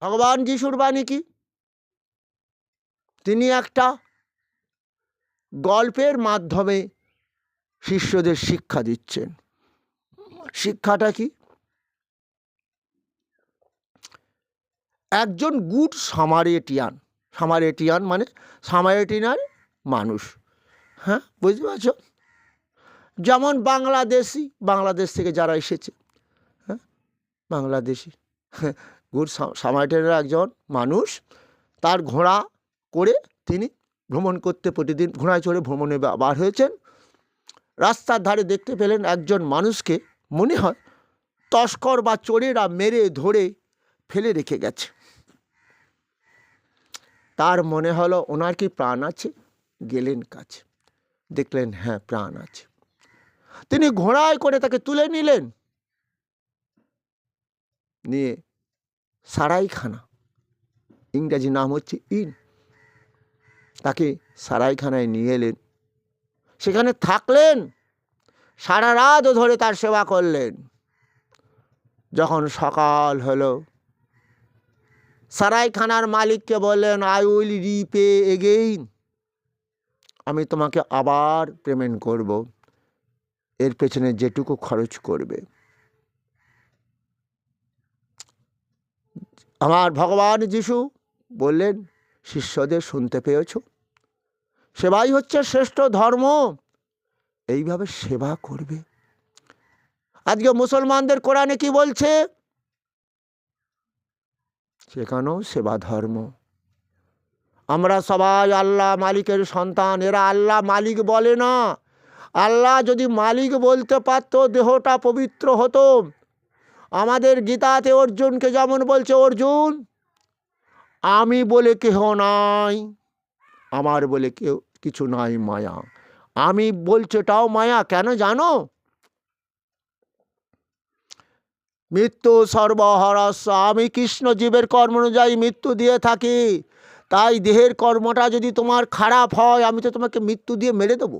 ভগবান যিশুর বাণী কি? তিনি একটা গল্পের মাধ্যমে শিষ্যদের শিক্ষা দিচ্ছেন। শিক্ষাটা কি? একজন গুড সামারিটান, সামারিটান মানে সামারিটানের মানুষ, হ্যাঁ বুঝতে পারছো? যেমন বাংলাদেশি, বাংলাদেশ থেকে যারা এসেছে, হ্যাঁ বাংলাদেশি গুড সামারিটানের একজন মানুষ, তার ঘোড়া করে তিনি ভ্রমণ করতে, প্রতিদিন ঘোড়ায় চড়ে ভ্রমণে বার হয়েছেন। রাস্তার ধারে দেখতে পেলেন একজন মানুষকে, মনে হয় তস্কর বা চোরেরা মেরে ধরে ফেলে রেখে গেছে। তার মনে হলো ওনার কি প্রাণ আছে? গেলেন কাছে, দেখলেন হ্যাঁ প্রাণ আছে। তিনি ঘোড়ায় করে তাকে তুলে নিলেন, নিয়ে সারাইখানা, ইংরেজি নাম হচ্ছে ইন, তাকে সারাইখানায় নিয়ে এলেন। সেখানে থাকলেন, সারা রাত ধরে তার সেবা করলেন। যখন সকাল হলো, সারাইখানার মালিককে বললেন, আই উইল রিপে এগেইন, আমি তোমাকে আবার পেমেন্ট করব, এর পেছনে যেটুকু খরচ করবে। আমার ভগবান যিশু বললেন, শিষ্যদের শুনতে পেয়েছ? সেবাই হচ্ছে শ্রেষ্ঠ ধর্ম, এইভাবে সেবা করবে। আজকে মুসলমানদের কোরআনে কি বলছে? সেখানেও সেবা ধর্ম। আমরা সবাই আল্লাহ মালিকের সন্তান, এরা আল্লাহ মালিক বলে না। আল্লাহ যদি মালিক বলতে পারত, দেহটা পবিত্র হতো। আমাদের গীতাতে অর্জুনকে যেমন বলছে, অর্জুন আমি বলে কেহ নাই, আমার বলে কেউ কিছু নাই মায়া। আমি বলছে তাও মায়া, কেন জানো? মৃত্যু সর্বহরস্য, আমি কৃষ্ণ জীবের কর্ম অনুযায়ী মৃত্যু দিয়ে থাকি। তাই দেহের কর্মটা যদি তোমার খারাপ হয়, আমি তো তোমাকে মৃত্যু দিয়ে মেরে দেবো,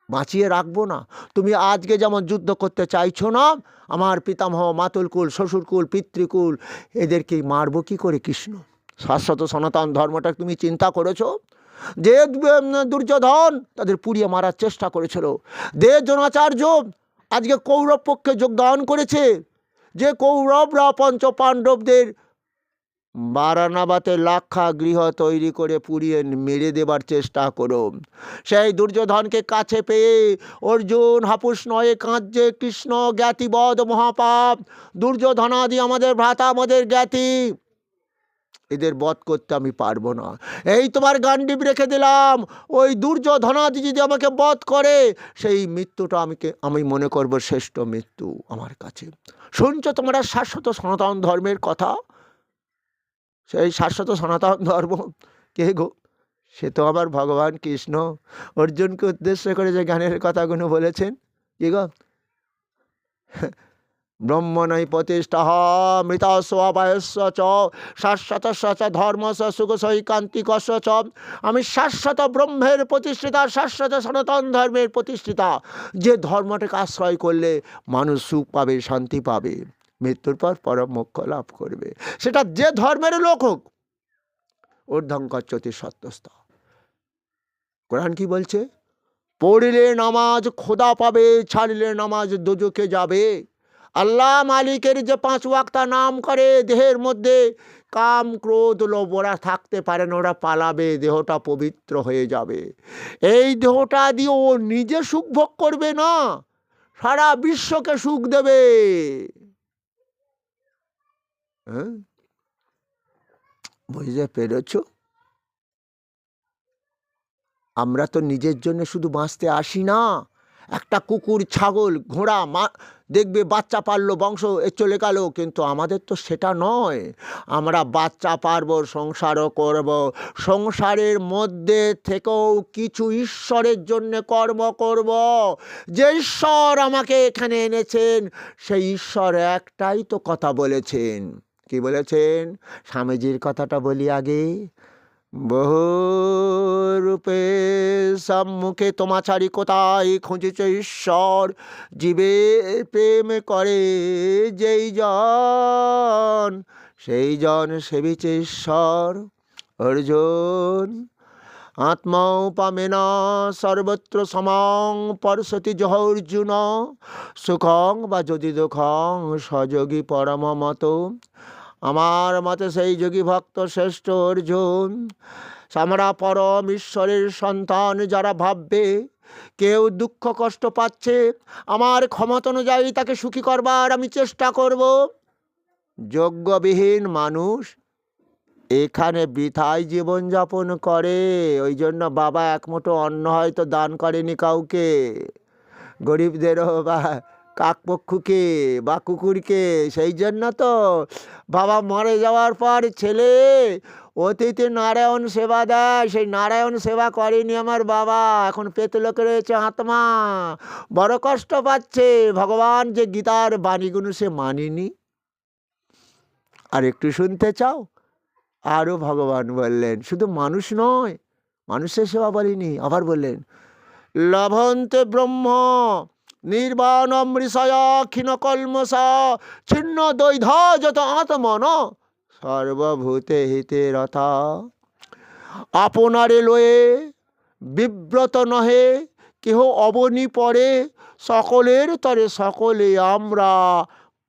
বাঁচিয়ে রাখবো না। তুমি আজকে যেমন যুদ্ধ করতে চাইছো না, আমার পিতামহ, মাতুলকুল, শ্বশুরকুল, পিতৃকুল, এদেরকে মারবো কি করে? কৃষ্ণ শাশ্বত সনাতন ধর্মটা তুমি চিন্তা করেছো? যে দুর্যোধন তাদের পুড়িয়ে মারার চেষ্টা করেছিল, যে দ্রোণাচার্য আজকে কৌরব পক্ষে যোগদান করেছে, যে কৌরবরা পঞ্চ পাণ্ডবদের বারানাবাতে লাক্ষা গৃহ তৈরি করে পুড়িয়ে মেরে দেবার চেষ্টা করো, সেই দুর্যোধনকে কাছে পেয়ে অর্জুন হাপুস নয়ে কাঁদছে, কৃষ্ণ জ্ঞাতিবধ মহাপাপ, দুর্যোধনাদি আমাদের ভ্রাতা, আমাদের জ্ঞাতি, এদের বধ করতে আমি পারবো না। এই তোমার গান্ডীব রেখে দিলাম, ওই দুর্যোধনাদি যদি আমাকে বধ করে, সেই মৃত্যুটা আমি মনে করব শ্রেষ্ঠ মৃত্যু আমার কাছে। শুনছো তোমরা শাশ্বত সনাতন ধর্মের কথা? সেই শাশ্বত সনাতন ধর্ম কে গো? সে তো আবার ভগবান কৃষ্ণ অর্জুনকে উদ্দেশ্য করে যে জ্ঞানের কথাগুলো বলেছেন। কি গো? ব্রহ্মণৈ প্রতিষ্ঠা মৃতস্ববায়স্য চ শাশ্বতস্য চ ধর্মস্য সুখসৈকান্তিকস্য চ, আমি শাশ্বত ব্রহ্মের প্রতিষ্ঠিতা, শাশ্বত সনাতন ধর্মের প্রতিষ্ঠিতা। যে ধর্মটাকে আশ্রয় করলে মানুষ সুখ পাবে, শান্তি পাবে, মৃত্যুর পর পরম মোক্ষ লাভ করবে, সেটা যে ধর্মের লোক হোক। ঊর্ধ্বং গচ্ছতি সত্যস্থ। কোরআন কি বলছে? পড়িলে নামাজ খোদা পাবে, ছাড়িলে নামাজ দোজখে যাবে। আল্লাহ মালিকের যে 5 ওয়াক্তা নাম করে, দেহের মধ্যে কাম ক্রোধ লোভ ওরা থাকতে পারে না, ওরা পালাবে, দেহটা পবিত্র হয়ে যাবে। এই দেহটা দিয়ে ও নিজে সুখ ভোগ করবে না, সারা বিশ্বকে সুখ দেবে। হ্যাঁ, বুঝতে পেরেছ? আমরা তো নিজের জন্য শুধু বাঁচতে আসি না। একটা কুকুর, ছাগল, ঘোড়া দেখবে বাচ্চা পারলো, বংশ চলে গেল, কিন্তু আমাদের তো সেটা নয়। আমরা বাচ্চা পারবো, সংসারও করব, সংসারের মধ্যে থেকেও কিছু ঈশ্বরের জন্য কর্ম করব। যে ঈশ্বর আমাকে এখানে এনেছেন, সেই ঈশ্বর একটাই তো কথা বলেছেন। কি বলেছেন? স্বামীজির কথাটা বলি আগে, বহু রূপে সম্মুখে তোমাচারি কোথায় খুঁজেছে ঈশ্বর, জীবে প্রেম করে যেই জন, সেই জন সেবিছে ঈশ্বর। অর্জুন আত্মৌপামেন সর্বত্র সমং পরশতি জহ অর্জুন সুখং বা যদি দুঃখং সযোগী পরম মত। আমার মতে সেই যোগী ভক্ত শ্রেষ্ঠ অর্জুন। আমরা পরম ঈশ্বরের সন্তান যারা ভাববে কেউ দুঃখ কষ্ট পাচ্ছে, আমার ক্ষমতা অনুযায়ী তাকে সুখী করবার আমি চেষ্টা করব। যোগ্যবিহীন মানুষ এখানে বৃথায় জীবনযাপন করে। ওই জন্য বাবা এক মুঠো অন্ন হয়তো দান করেনি কাউকে, গরিবদেরও বা কাকপক্ষুকে বা কুকুরকে। সেই জন্য তো বাবা মরে যাওয়ার পর ছেলে অতিথি নারায়ণ সেবা দেয়, সেই নারায়ণ সেবা করেনি আমার বাবা। এখন পেতলোকে রয়েছে আত্মা, বড় কষ্ট পাচ্ছে। ভগবান যে গীতার বাণীগুলো সে মানিনি। আর একটু শুনতে চাও? আরও ভগবান বললেন শুধু মানুষ নয়, মানুষের সেবা বলিনি, আবার বললেন লভন্তে ব্রহ্ম নির্বাণম ঋষয় ক্ষীণ কলমস ছিন্ন দৈধ যত আত্মন সর্বভূতে হিতে রথা। আপনারে লয়ে বিব্রত নহে কেহ অবনি পড়ে, সকলের তরে সকলে আমরা,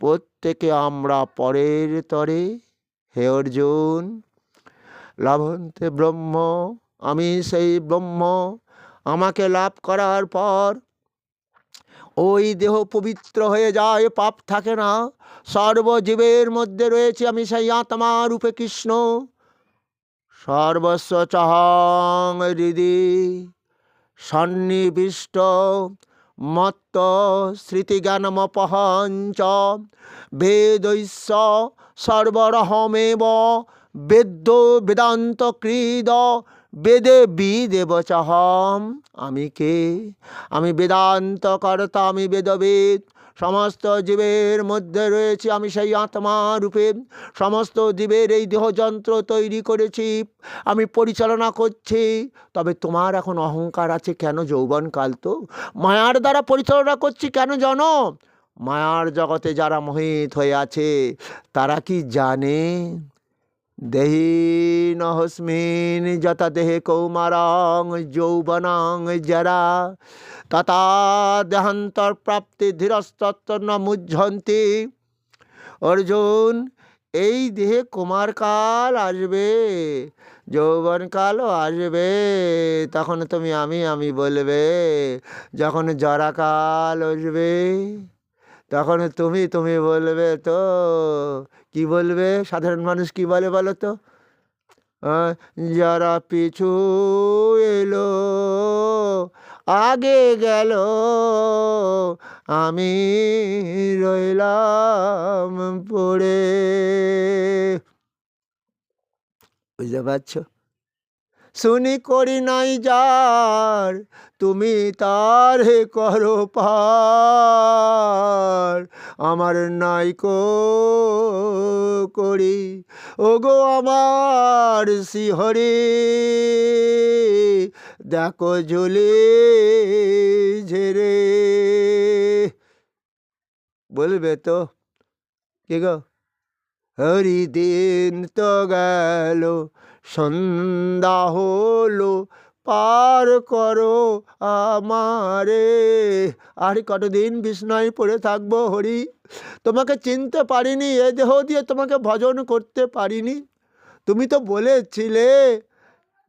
প্রত্যেকে আমরা পরের তরে। হে অর্জুন, লভন্তে ব্রহ্ম, আমি সেই ব্রহ্ম। আমাকে লাভ করার পর ওই দেহ পবিত্র হয়ে যায়, পাপ থাকে না। সর্বজীবের মধ্যে রয়েছে আমি সেই আত্মা রূপে কৃষ্ণ। সর্বস্ব চহং হৃদি সন্নিবিষ্ট মত্ত স্মৃতিজ্ঞানমপহঞ্চ বেদৈস্য সর্বরহমেব বেদ্য বেদান্ত কৃদ বেদে বিদেব চাহম। আমি কে? আমি বেদান্ত কর্তা, আমি বেদবেদ। সমস্ত জীবের মধ্যে রয়েছে আমি সেই আত্মা রূপে। সমস্ত জীবের এই দেহযন্ত্র তৈরি করেছি, আমি পরিচালনা করছি। তবে তোমার এখন অহংকার আছে কেন? যৌবনকাল তো মায়ার দ্বারা পরিচালনা করছি কেন জানো? মায়ার জগতে যারা মোহিত হয়ে আছে তারা কি জানে? দেহি নহস্মিন যথা দেহে কৌমারং যৌবনং জরা তথা দেহান্তর প্রাপ্তি ধীরস্তত্র ন মুহ্যন্তি। অর্জুন, এই দেহে কুমারকাল আসবে, যৌবনকালও আসবে, তখন তুমি আমি বলবে। যখন জরাকাল আসবে তখন তুমি বলবে। তো কি বলবে? সাধারণ মানুষ কি বলে বলো তো? যারা পিছু এলো আগে গেল, আমি রইলাম পড়ে। বুঝতে পারছো? শুনি করি নাই যার, তুমি তার হে করো পার। আমার নাইকো করি ওগো আমার শিহরে, দেখো ঝুলে ঝেরে। বলবে তো কি গো? হরি দিন তো গেল, সন্ধ্যা হলো, পার করো আমারে। আর কতদিন বিষ্ণায় পড়ে থাকবো হরি? তোমাকে চিনতে পারিনি, এ দেহ দিয়ে তোমাকে ভজন করতে পারিনি। তুমি তো বলেছিলে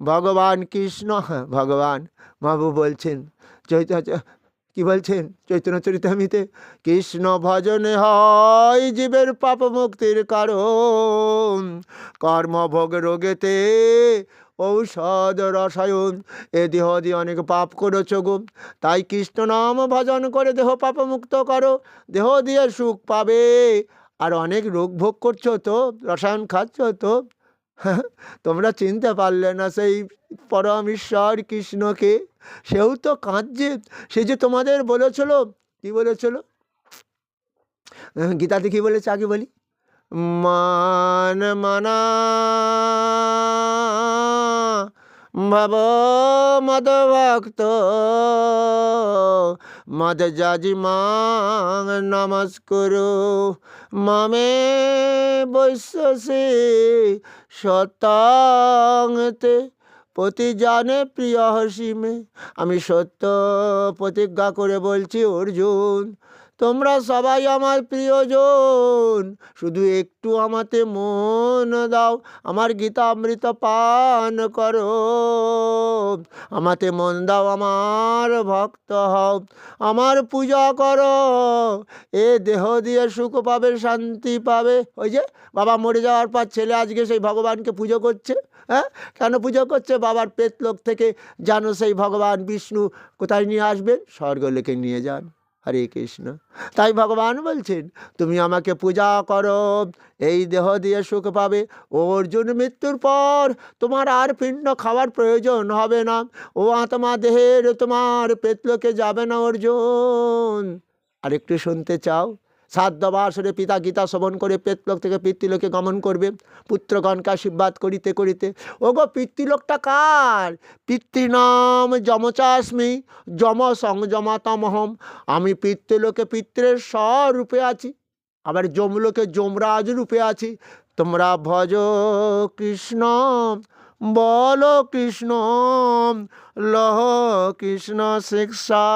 ভগবান কৃষ্ণ, ভগবান বাবু বলছেন কি বলছেন চৈতন্য চরিতামৃতে? কৃষ্ণ ভজনে হয় জীবের পাপ মুক্তির কারণ, কর্মভোগ রোগেতে ঔষধ রসায়ন। এ দেহ দিয়ে অনেক পাপ করেছ গো, তাই কৃষ্ণ নাম ভজন করে দেহ পাপ মুক্ত করো। দেহ দিয়ে সুখ পাবে, আর অনেক রোগ ভোগ করছো তো, রসায়ন খাচ্ছ তো। তোমরা চিনতে পারলে না সেই পরম ঈশ্বর কৃষ্ণকে। সেও তো কাঁদছে। সে যে তোমাদের বলেছিল, কি বলেছিল গীতাতে? কি বলেছে আগে বলি? মান মানা ভব মদ ভক্ত মদ যাজি মাং নমস্কুরু মামে বৈশ্যসে সতাংতে পতি জানে প্রিয় হসিমে। আমি সত্য প্রতিজ্ঞা করে বলছি অর্জুন, তোমরা সবাই আমার প্রিয়জন, শুধু একটু আমাতে মন দাও, আমার গীতামৃত পান করো, আমাতে মন দাও, আমার ভক্ত হও, আমার পূজা করো, এ দেহ দিয়ে সুখ পাবে, শান্তি পাবে। ওই যে বাবা মরে যাওয়ার পর ছেলে আজকে সেই ভগবানকে পুজো করছে। হ্যাঁ, কেন পুজো করছে? বাবার পেটলোক থেকে জানো সেই ভগবান বিষ্ণু কোথায় নিয়ে আসবেন? স্বর্গলোকে নিয়ে যান। হরে কৃষ্ণ। তাই ভগবান বলছেন, তুমি আমাকে পূজা করো, এই দেহ দিয়ে সুখ পাবে। অর্জুন, মৃত্যুর পর তোমার আর পিণ্ড খাওয়ার প্রয়োজন হবে না। ও আত্মা দেহের তোমার পেটলোকে যাবে না অর্জুন। আর একটু শুনতে চাও? সাধ্যবাসরে পিতা গীতা শ্রবণ করে পেতলোক থেকে পিতৃলোকে গমন করবে, পুত্রগণকে আশীর্বাদ করিতে করিতে। ওগো, পিতৃলোকটা কার? পিতৃনাম যমচাস্মি, যম সংযমাতমহম। আমি পিতৃলোকে পিতৃর স্বরূপে আছি, আবার যমলোকে যমরাজ রূপে আছি। তোমরা ভজ কৃষ্ণ, বল কৃষ্ণ, লহ কৃষ্ণ শিক্ষা।